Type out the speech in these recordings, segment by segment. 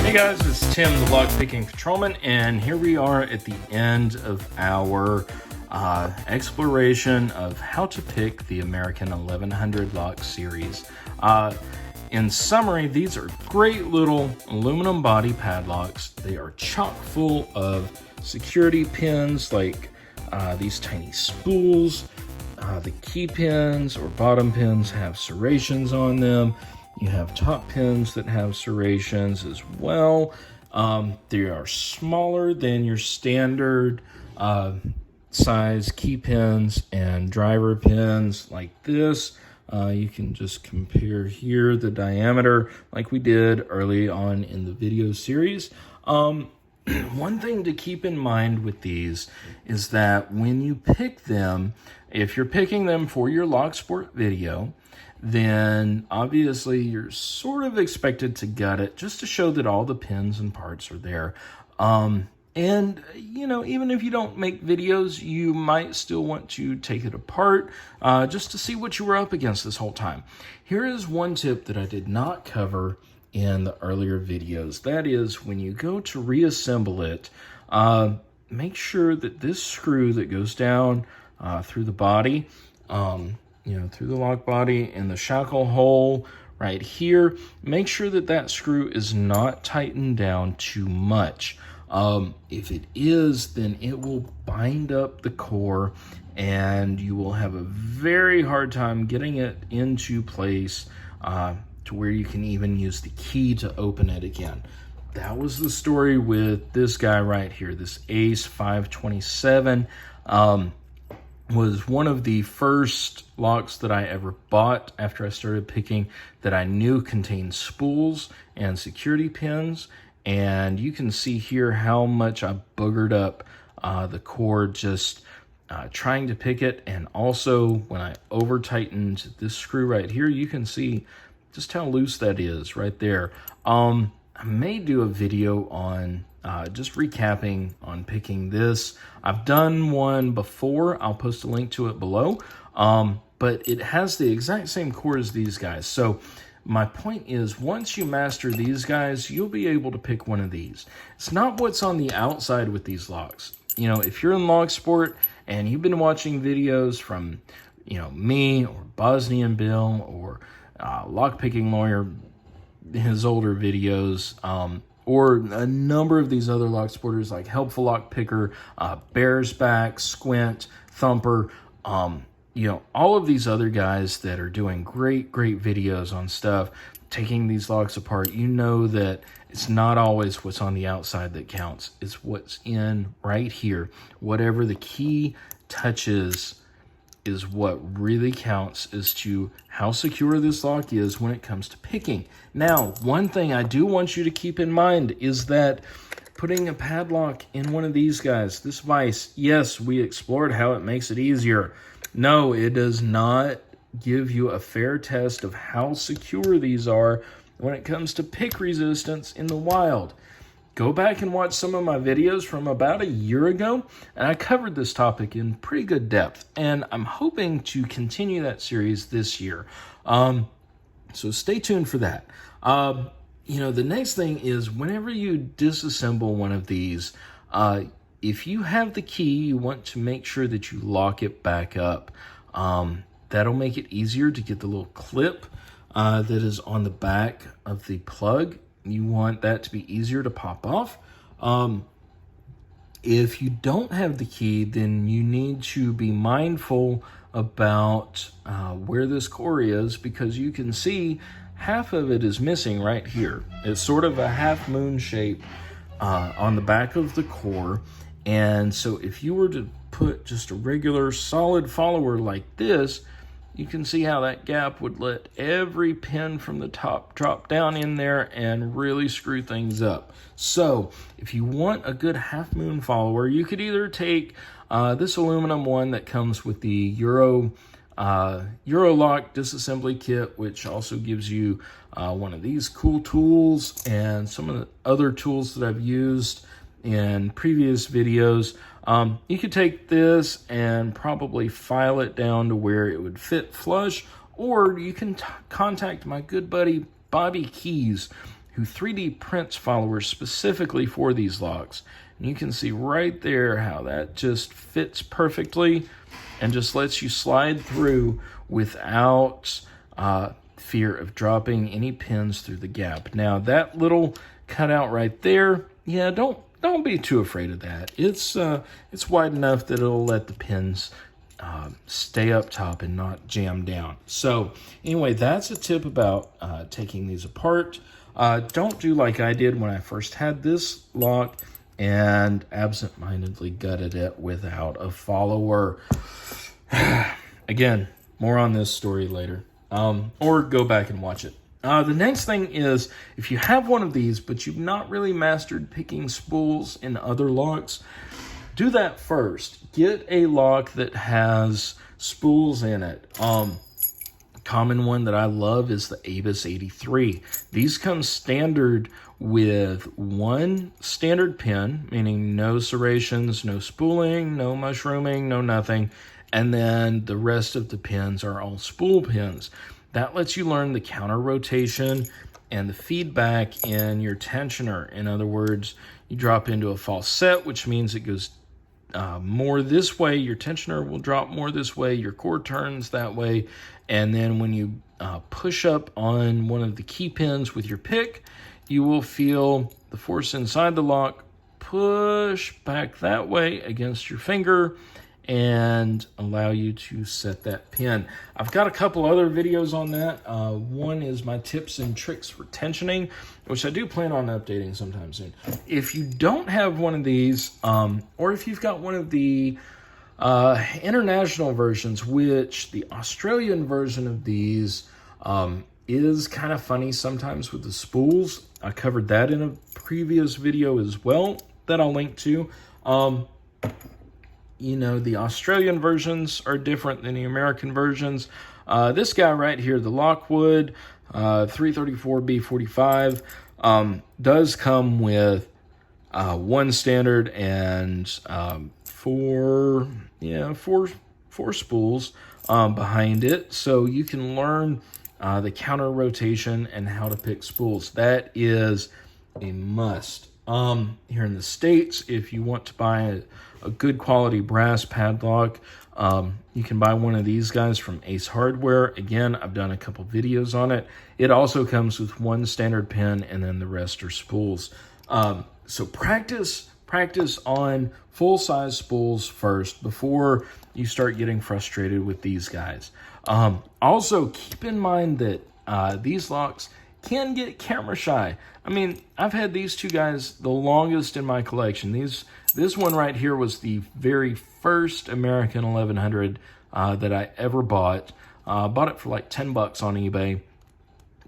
Hey guys, it's Tim, the Lockpicking Patrolman, and here we are at the end of our exploration of how to pick the American 1100 lock series. In summary, these are great little aluminum body padlocks. They are chock full of security pins like these tiny spools. The key pins or bottom pins have serrations on them. You have top pins that have serrations as well. They are smaller than your standard size key pins and driver pins like this. You can just compare here the diameter like we did early on in the video series. One thing to keep in mind with these is that when you pick them, if you're picking them for your lock sport video, then obviously you're sort of expected to gut it just to show that all the pins and parts are there. And, you know, even if you don't make videos, you might still want to take it apart just to see what you were up against this whole time. Here is one tip that I did not cover in the earlier videos. That is, when you go to reassemble it, make sure that this screw that goes down through the body, through the lock body and the shackle hole right here, make sure that that screw is not tightened down too much. If it is, then it will bind up the core and you will have a very hard time getting it into place to where you can even use the key to open it again. That was the story with this guy right here, this Ace 527. Was one of the first locks that I ever bought after I started picking that I knew contained spools and security pins. And you can see here how much I boogered up the cord just trying to pick it. And also when I over tightened this screw right here, you can see just how loose that is right there. I may do a video on just recapping on picking this. I've done one before. I'll post a link to it below. But it has the exact same core as these guys. So my point is, once you master these guys, you'll be able to pick one of these. It's not what's on the outside with these locks. You know, if you're in log sport and you've been watching videos from, me or Bosnian Bill or Lockpicking Lawyer, his older videos, or a number of these other lock sporters like Helpful Lock Picker, Bear's Back, Squint, Thumper, all of these other guys that are doing great videos on stuff, taking these locks apart, you know that it's not always what's on the outside that counts. It's what's in right here. Whatever the key touches is what really counts as to how secure this lock is when it comes to picking. Now, one thing I do want you to keep in mind is that putting a padlock in one of these guys, this vise, yes, we explored how it makes it easier. No, it does not give you a fair test of how secure these are when it comes to pick resistance in the wild. Go back and watch some of my videos from about a year ago, and I covered this topic in pretty good depth, and I'm hoping to continue that series this year. So stay tuned for that. The next thing is, whenever you disassemble one of these, if you have the key, you want to make sure that you lock it back up. That'll make it easier to get the little clip that is on the back of the plug. You want that to be easier to pop off. If you don't have the key, then you need to be mindful about where this core is, because you can see half of it is missing right here. It's sort of a half moon shape on the back of the core. And so if you were to put just a regular solid follower like this, you can see how that gap would let every pin from the top drop down in there and really screw things up. So if you want a good half moon follower, you could either take this aluminum one that comes with the Euro Lock disassembly kit, which also gives you one of these cool tools and some of the other tools that I've used in previous videos. You could take this and probably file it down to where it would fit flush, or you can contact my good buddy Bobby Keys, who 3D prints followers specifically for these locks. And you can see right there how that just fits perfectly and just lets you slide through without fear of dropping any pins through the gap. Now that little cutout right there, yeah, don't be too afraid of that. It's wide enough that it'll let the pins stay up top and not jam down. So anyway, that's a tip about taking these apart. Don't do like I did when I first had this lock and absent-mindedly gutted it without a follower. Again, more on this story later. Or go back and watch it. The next thing is, if you have one of these, but you've not really mastered picking spools in other locks, do that first. Get a lock that has spools in it. Common one that I love is the Avis 83. These come standard with one standard pin, meaning no serrations, no spooling, no mushrooming, no nothing. And then the rest of the pins are all spool pins. That lets you learn the counter rotation and the feedback in your tensioner. In other words, you drop into a false set, which means it goes more this way. Your tensioner will drop more this way. Your core turns that way. And then when you push up on one of the key pins with your pick, you will feel the force inside the lock push back that way against your finger and allow you to set that pin. I've got a couple other videos on that. One is my tips and tricks for tensioning, which I do plan on updating sometime soon. If you don't have one of these, or if you've got one of the international versions, which the Australian version of these is kind of funny sometimes with the spools. I covered that in a previous video as well that I'll link to. You know, the Australian versions are different than the American versions. This guy right here, the Lockwood 334B45, does come with one standard and four spools behind it, so you can learn the counter rotation and how to pick spools. That is a must. Here in the States, if you want to buy a good quality brass padlock, you can buy one of these guys from Ace Hardware. Again, I've done a couple videos on it. It also comes with one standard pin and then the rest are spools. So practice on full-size spools first before you start getting frustrated with these guys. Also, keep in mind that these locks can get camera shy. I mean, I've had these two guys the longest in my collection. This one right here was the very first American 1100 that I ever bought. Bought it for like 10 bucks on eBay.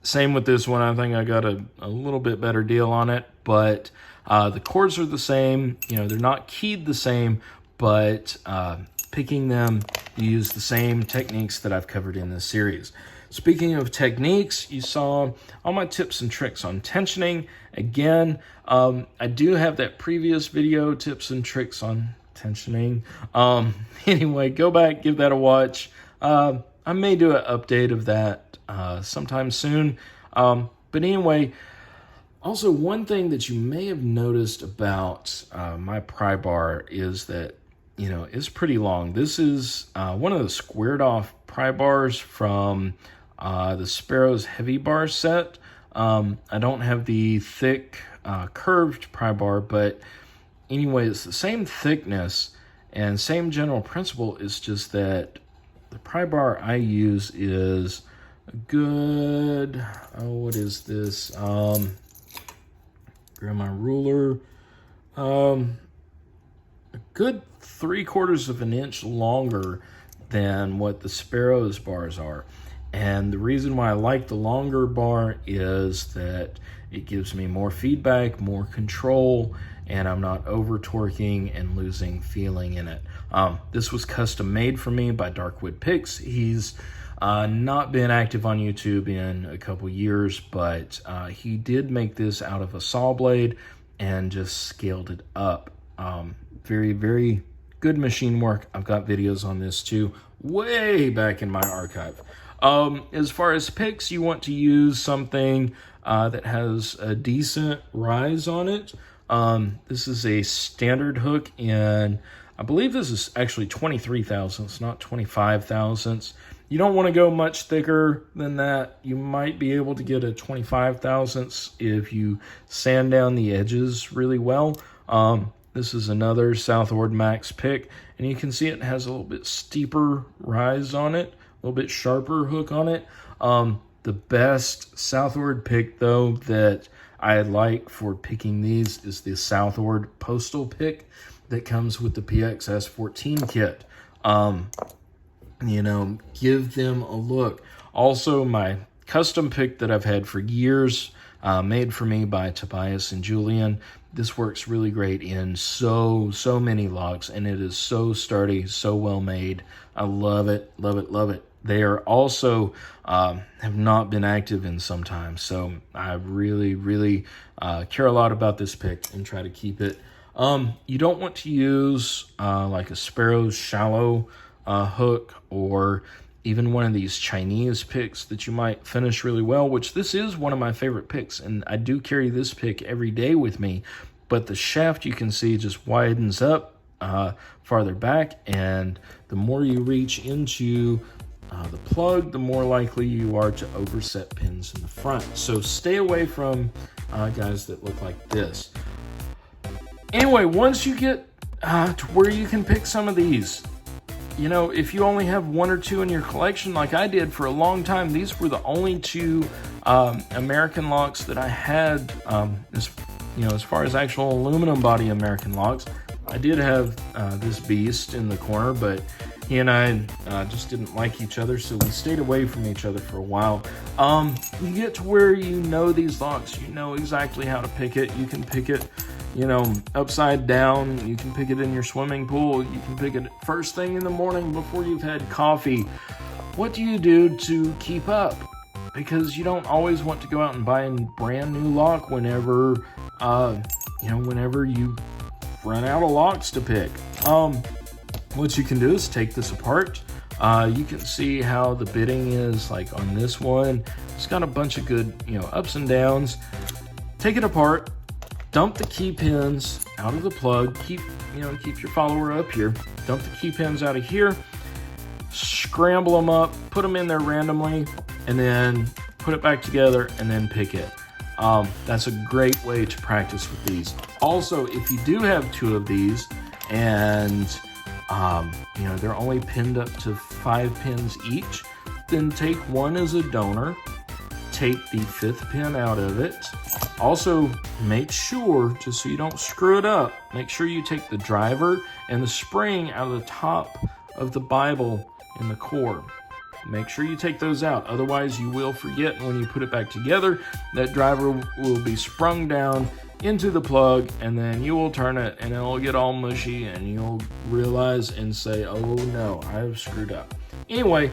Same with this one. I think I got a little bit better deal on it, but the chords are the same. You know, they're not keyed the same, but picking them, you use the same techniques that I've covered in this series. Speaking of techniques, you saw all my tips and tricks on tensioning. Again, I do have that previous video, tips and tricks on tensioning. Anyway, go back, give that a watch. I may do an update of that sometime soon. But anyway, also one thing that you may have noticed about my pry bar is that, you know, it's pretty long. This is one of the squared off pry bars from the Sparrow's heavy bar set. I don't have the thick curved pry bar, but anyway, it's the same thickness and same general principle. It's just that the pry bar I use is a good, what is this? Grab my ruler. A good 3/4 of an inch longer than what the Sparrow's bars are. And the reason why I like the longer bar is that it gives me more feedback, more control, and I'm not over torquing and losing feeling in it. This was custom made for me by Darkwood Picks. He's not been active on YouTube in a couple years, but he did make this out of a saw blade and just scaled it up. Very, very good machine work. I've got videos on this too, way back in my archive. As far as picks, you want to use something that has a decent rise on it. This is a standard hook in, I believe this is actually 23 thousandths, not 25 thousandths. You don't want to go much thicker than that. You might be able to get a 25 thousandths if you sand down the edges really well. This is another Southward Max pick, and you can see it has a little bit steeper rise on it, a little bit sharper hook on it. The best Southward pick, though, that I like for picking these is the Southward Postal pick that comes with the PXS 14 kit. You know, give them a look. Also, my custom pick that I've had for years, made for me by Tobias and Julian. This works really great in so many locks, and it is so sturdy, so well made. I love it, love it, love it. They are also have not been active in some time, so I really care a lot about this pick and try to keep it. You don't want to use like a Sparrow's shallow hook, or even one of these Chinese picks that you might finish really well, which this is one of my favorite picks, and I do carry this pick every day with me. But the shaft, you can see, just widens up farther back, and the more you reach into the plug, the more likely you are to overset pins in the front. So stay away from guys that look like this. Anyway, once you get to where you can pick some of these, you know, if you only have one or two in your collection, like I did for a long time, these were the only two American locks that I had, as far as actual aluminum body American locks. I did have this beast in the corner, but he and I just didn't like each other, so we stayed away from each other for a while. You get to where you know these locks, you know exactly how to pick it. You can pick it, you know, upside down. You can pick it in your swimming pool. You can pick it first thing in the morning before you've had coffee. What do you do to keep up? Because you don't always want to go out and buy a brand new lock whenever, whenever you run out of locks to pick. What you can do is take this apart. You can see how the bitting is like on this one. It's got a bunch of good, ups and downs. Take it apart. Dump the key pins out of the plug. Keep your follower up here. Dump the key pins out of here. Scramble them up. Put them in there randomly, and then put it back together, and then pick it. That's a great way to practice with these. Also, if you do have two of these, and they're only pinned up to 5 pins each, then take one as a donor. Take the 5th pin out of it. Also, make sure, just so you don't screw it up, make sure you take the driver and the spring out of the top of the Bible in the core. Make sure you take those out, otherwise you will forget, and when you put it back together, that driver will be sprung down into the plug, and then you will turn it and it'll get all mushy, and you'll realize and say, oh no, I've screwed up. Anyway,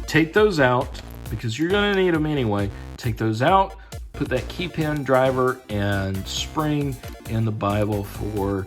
take those out, because you're going to need them anyway. Take those out, put that key pin, driver, and spring in the Bible for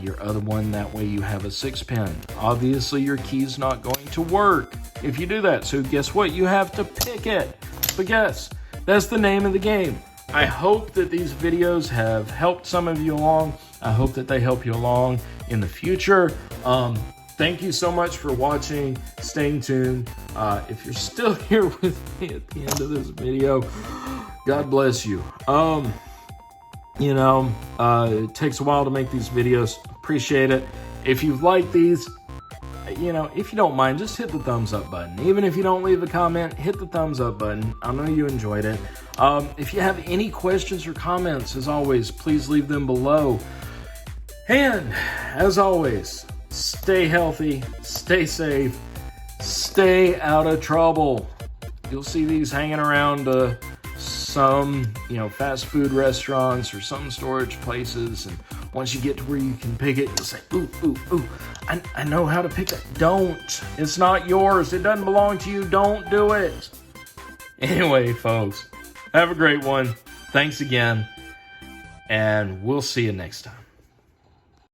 your other one. That way you have a 6 pin. Obviously, your key's not going to work if you do that. So guess what? You have to pick it. But guess, that's the name of the game. I hope that these videos have helped some of you along. I hope that they help you along in the future. Thank you so much for watching, staying tuned. If you're still here with me at the end of this video, God bless you. It takes a while to make these videos. Appreciate it. If you've liked these, if you don't mind, just hit the thumbs up button. Even if you don't leave a comment, hit the thumbs up button. I know you enjoyed it. If you have any questions or comments, as always, please leave them below. And as always, stay healthy, stay safe, stay out of trouble. You'll see these hanging around some, fast food restaurants or some storage places, and once you get to where you can pick it, you'll say, ooh, I know how to pick it. Don't. It's not yours. It doesn't belong to you. Don't do it. Anyway, folks, have a great one. Thanks again, and we'll see you next time.